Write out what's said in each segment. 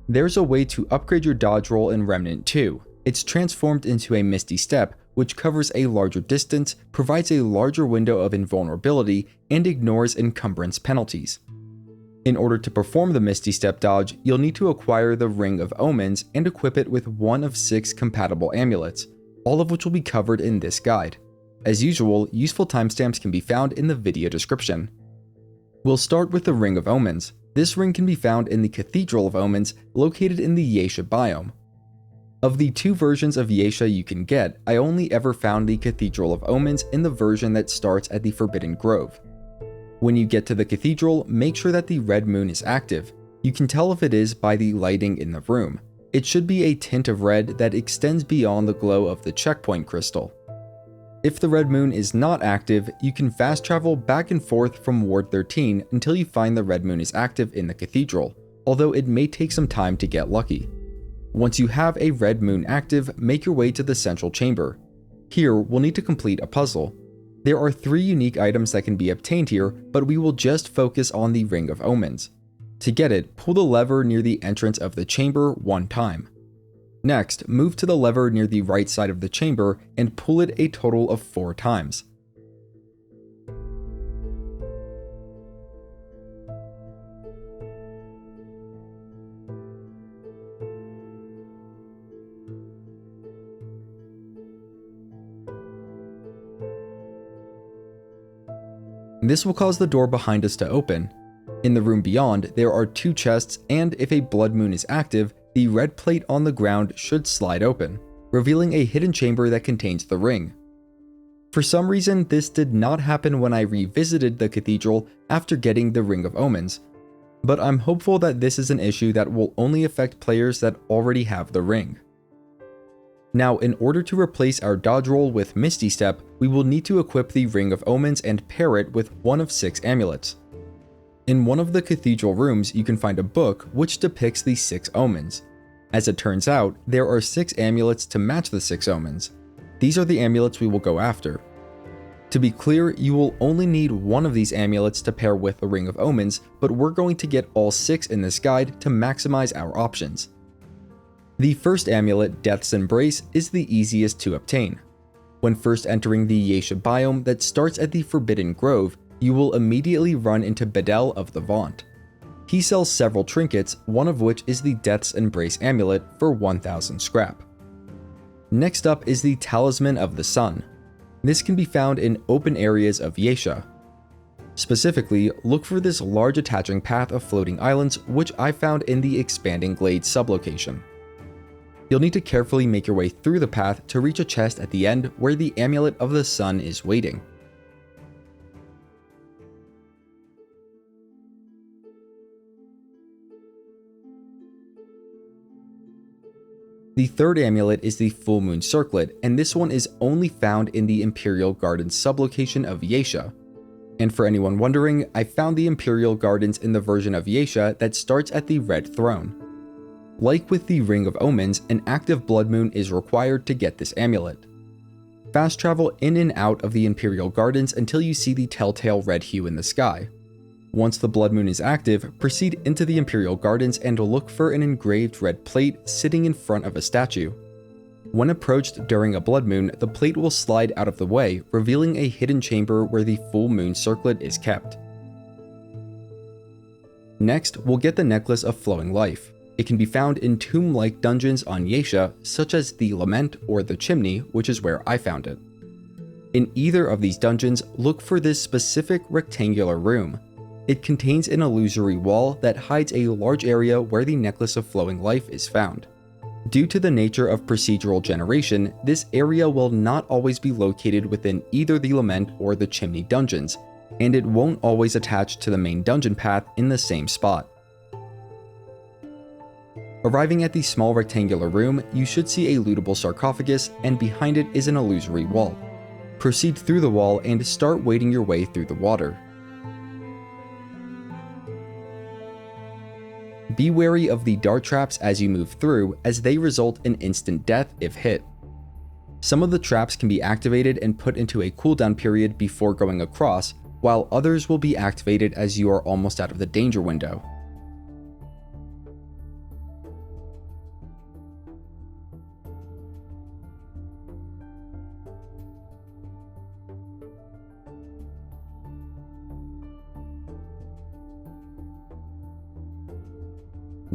There's a way to upgrade your dodge roll in Remnant too. It's transformed into a Misty Step, which covers a larger distance, provides a larger window of invulnerability, and ignores encumbrance penalties. In order to perform the Misty Step dodge, you'll need to acquire the Ring of Omens and equip it with one of 6 compatible amulets, all of which will be covered in this guide. As usual, useful timestamps can be found in the video description. We'll start with the Ring of Omens. This ring can be found in the Cathedral of Omens, located in the Yeisha biome. Of the 2 versions of Yeisha you can get, I only ever found the Cathedral of Omens in the version that starts at the Forbidden Grove. When you get to the cathedral, make sure that the red moon is active. You can tell if it is by the lighting in the room. It should be a tint of red that extends beyond the glow of the checkpoint crystal. If the red moon is not active, you can fast travel back and forth from Ward 13 until you find the red moon is active in the cathedral, although it may take some time to get lucky. Once you have a red moon active, make your way to the central chamber. Here, we'll need to complete a puzzle. There are 3 unique items that can be obtained here, but we will just focus on the Ring of Omens. To get it, pull the lever near the entrance of the chamber 1 time. Next, move to the lever near the right side of the chamber and pull it a total of 4 times. This will cause the door behind us to open. In the room beyond, there are 2 chests, and if a blood moon is active, the red plate on the ground should slide open, revealing a hidden chamber that contains the ring. For some reason, this did not happen when I revisited the cathedral after getting the Ring of Omens, but I'm hopeful that this is an issue that will only affect players that already have the ring. Now, in order to replace our dodge roll with Misty Step, we will need to equip the Ring of Omens and pair it with one of 6 amulets. In one of the cathedral rooms, you can find a book which depicts the 6 omens. As it turns out, there are 6 amulets to match the 6 omens. These are the amulets we will go after. To be clear, you will only need one of these amulets to pair with the Ring of Omens, but we're going to get all 6 in this guide to maximize our options. The first amulet, Death's Embrace, is the easiest to obtain. When first entering the Yeisha biome that starts at the Forbidden Grove, you will immediately run into Bedel of the Vaunt. He sells several trinkets, one of which is the Death's Embrace amulet for 1000 scrap. Next up is the Talisman of the Sun. This can be found in open areas of Yeisha. Specifically, look for this large attaching path of floating islands, which I found in the Expanding Glades sublocation. You'll need to carefully make your way through the path to reach a chest at the end where the Amulet of the Sun is waiting. The third amulet is the Full Moon Circlet, and this one is only found in the Imperial Gardens sublocation of Yeisha. And for anyone wondering, I found the Imperial Gardens in the version of Yeisha that starts at the Red Throne. Like with the Ring of Omens, an active blood moon is required to get this amulet. Fast travel in and out of the Imperial Gardens until you see the telltale red hue in the sky. Once the blood moon is active, proceed into the Imperial Gardens and look for an engraved red plate sitting in front of a statue. When approached during a blood moon, the plate will slide out of the way, revealing a hidden chamber where the Full Moon Circlet is kept. Next, we'll get the Necklace of Flowing Life. It can be found in tomb-like dungeons on Yeisha, such as the Lament or the Chimney, which is where I found it. In either of these dungeons, look for this specific rectangular room. It contains an illusory wall that hides a large area where the Necklace of Flowing Life is found. Due to the nature of procedural generation, this area will not always be located within either the Lament or the Chimney dungeons, and it won't always attach to the main dungeon path in the same spot. Arriving at the small rectangular room, you should see a lootable sarcophagus, and behind it is an illusory wall. Proceed through the wall and start wading your way through the water. Be wary of the dart traps as you move through, as they result in instant death if hit. Some of the traps can be activated and put into a cooldown period before going across, while others will be activated as you are almost out of the danger window.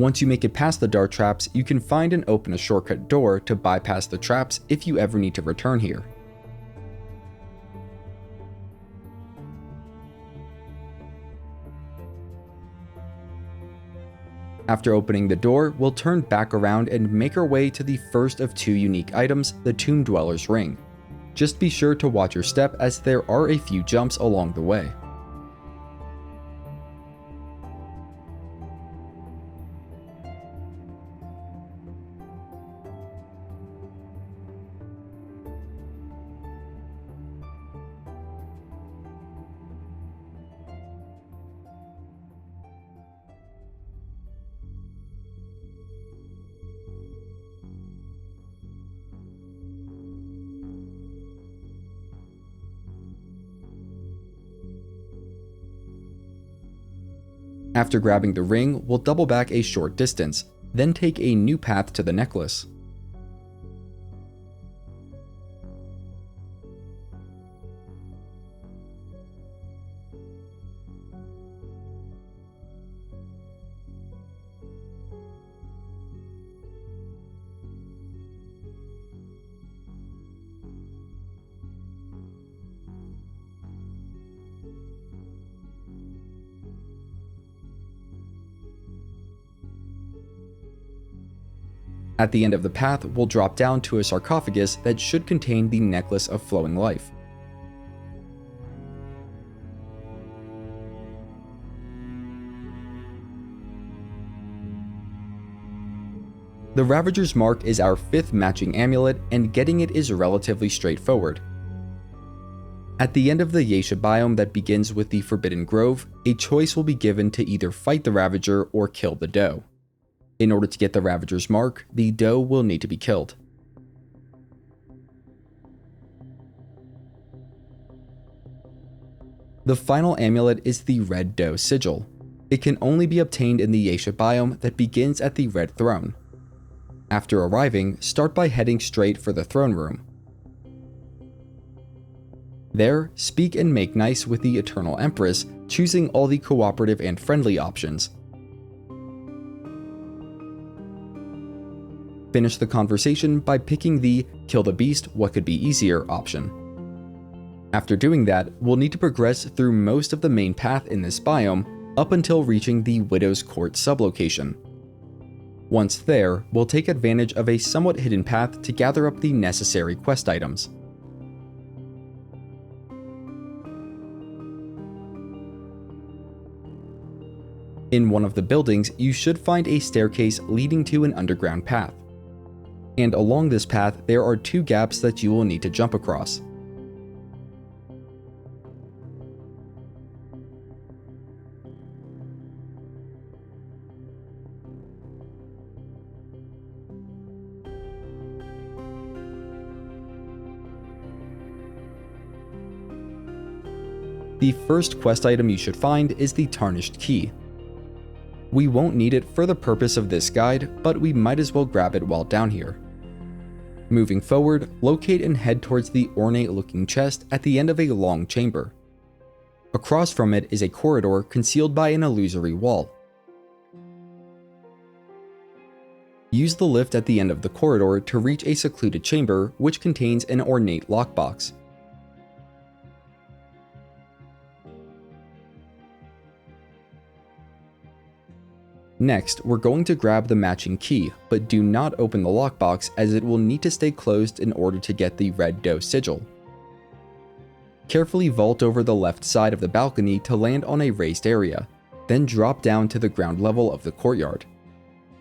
Once you make it past the dart traps, you can find and open a shortcut door to bypass the traps if you ever need to return here. After opening the door, we'll turn back around and make our way to the first of 2 unique items, the Tomb Dweller's Ring. Just be sure to watch your step as there are a few jumps along the way. After grabbing the ring, we'll double back a short distance, then take a new path to the necklace. At the end of the path, we'll drop down to a sarcophagus that should contain the Necklace of Flowing Life. The Ravager's Mark is our 5th matching amulet, and getting it is relatively straightforward. At the end of the Yeisha biome that begins with the Forbidden Grove, a choice will be given to either fight the Ravager or kill the doe. In order to get the Ravager's Mark, the doe will need to be killed. The final amulet is the Red Doe Sigil. It can only be obtained in the Yeisha biome that begins at the Red Throne. After arriving, start by heading straight for the throne room. There, speak and make nice with the Eternal Empress, choosing all the cooperative and friendly options. Finish the conversation by picking the "Kill the Beast, what could be easier" option. After doing that, we'll need to progress through most of the main path in this biome up until reaching the Widow's Court sublocation. Once there, we'll take advantage of a somewhat hidden path to gather up the necessary quest items. In one of the buildings, you should find a staircase leading to an underground path. And along this path, there are 2 gaps that you will need to jump across. The first quest item you should find is the Tarnished Key. We won't need it for the purpose of this guide, but we might as well grab it while down here. Moving forward, locate and head towards the ornate-looking chest at the end of a long chamber. Across from it is a corridor concealed by an illusory wall. Use the lift at the end of the corridor to reach a secluded chamber which contains an ornate lockbox. Next, we're going to grab the matching key, but do not open the lockbox as it will need to stay closed in order to get the Red Doe Sigil. Carefully vault over the left side of the balcony to land on a raised area, then drop down to the ground level of the courtyard.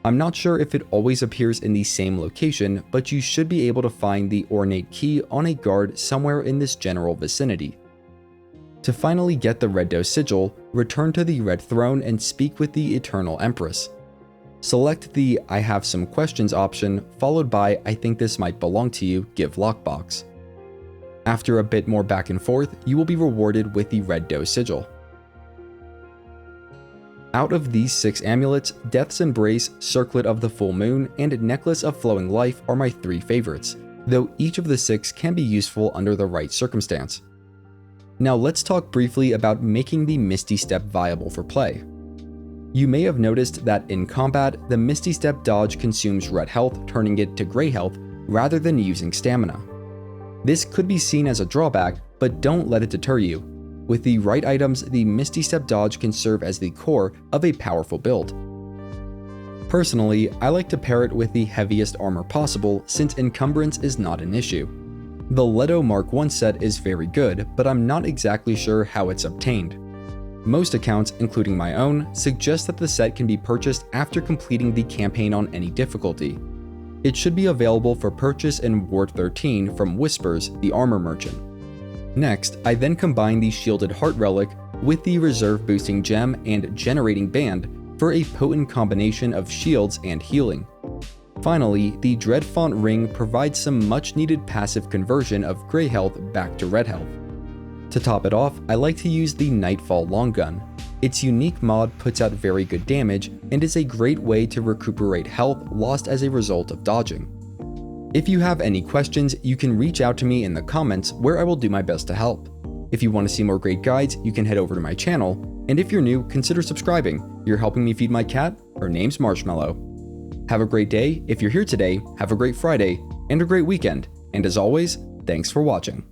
I'm not sure if it always appears in the same location, but you should be able to find the ornate key on a guard somewhere in this general vicinity. To finally get the Red Doe Sigil, return to the Red Throne and speak with the Eternal Empress. Select the "I have some questions" option, followed by "I think this might belong to you, give lockbox." After a bit more back and forth, you will be rewarded with the Red Doe Sigil. Out of these 6 amulets, Death's Embrace, Circlet of the Full Moon, and Necklace of Flowing Life are my 3 favorites, though each of the 6 can be useful under the right circumstance. Now let's talk briefly about making the Misty Step viable for play. You may have noticed that in combat, the Misty Step dodge consumes red health, turning it to gray health, rather than using stamina. This could be seen as a drawback, but don't let it deter you. With the right items, the Misty Step dodge can serve as the core of a powerful build. Personally, I like to pair it with the heaviest armor possible since encumbrance is not an issue. The Leto Mark I set is very good, but I'm not exactly sure how it's obtained. Most accounts, including my own, suggest that the set can be purchased after completing the campaign on any difficulty. It should be available for purchase in Ward 13 from Whispers, the armor merchant. Next, I then combine the Shielded Heart Relic with the Reserve Boosting Gem and Generating Band for a potent combination of shields and healing. Finally, the Dreadfont Ring provides some much needed passive conversion of gray health back to red health. To top it off, I like to use the Nightfall Long Gun. Its unique mod puts out very good damage and is a great way to recuperate health lost as a result of dodging. If you have any questions, you can reach out to me in the comments where I will do my best to help. If you want to see more great guides, you can head over to my channel, and if you're new, consider subscribing. You're helping me feed my cat. Her name's Marshmallow. Have a great day. If you're here today, have a great Friday and a great weekend. And as always, thanks for watching.